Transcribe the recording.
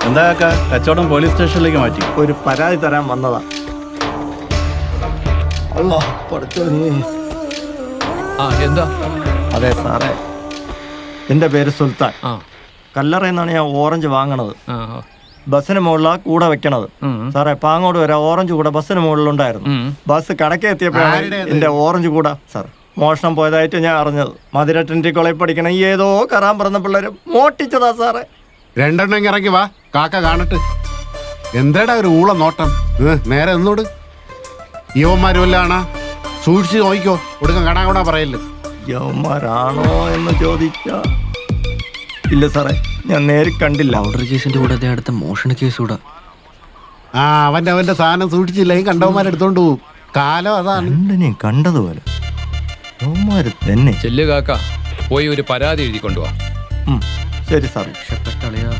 എന്താ കച്ചവടം പോലീസ് സ്റ്റേഷനിലേക്ക് മാറ്റി? ഒരു പരാതി തരാൻ വന്നതാ. അല്ലോ പഠിച്ചോനീ. എന്താ? അതെ സാറേ, എൻ്റെ പേര് സുൽത്താൻ. കല്ലറയിൽ നിന്നാണ് ഞാൻ ഓറഞ്ച് വാങ്ങണത്. ബസ്സിന് മുകളിലാണ് കൂടെ വെക്കണത്. സാറേ, പാങ്ങോട് വരെ ഓറഞ്ച് കൂടെ ബസ്സിന് മുകളിലുണ്ടായിരുന്നു. ബസ് കടക്കെ എത്തിയപ്പോഴാണ് എൻ്റെ ഓറഞ്ച് കൂടെ സാർ മോഷണം പോയതായിട്ട് ഞാൻ അറിഞ്ഞത്. മധുര ട്രിനിറ്റി കോളേജ് പഠിക്കണ ഏതോ കറാൻ പറഞ്ഞ പിള്ളേര് മോട്ടിച്ചതാ സാറേ. രണ്ടെണ്ണം ഇറങ്ങി വാ, കാക്ക കാണട്ടെ. എന്താടാ ഒരു ഊള നോട്ടം? നേരെ എന്നോട് യുവന്മാര് വല്ലാണ് സൂക്ഷിച്ച് നോക്കിക്കോ, ഒടുക്കം കാണാൻ കൂടാ പറയല്ലേ. യവന്മാരാണോ എന്ന് ചോദിച്ചാ ഇല്ല സാറേ, ഞാൻ നേരിൽ കണ്ടില്ല. പൗഡർ കേസിന്റെ കൂടെ അടുത്ത മോഷണ കേസ് കൂടെ. അവന്റെ സാധനം സൂക്ഷിച്ചില്ലെങ്കിൽ കണ്ടവന്മാരെടുത്തോണ്ട് പോകും. കാലം അതാണ്. രണ്ടിനെയും കണ്ടതുപോലെ യവന്മാര് തന്നെ. ചെല്ലു കാക്ക, പോയി ഒരു പരാതി എഴുതി കൊണ്ടുപോവാ. ശരി സാർ. രക്ഷപ്പെട്ടളിയാ.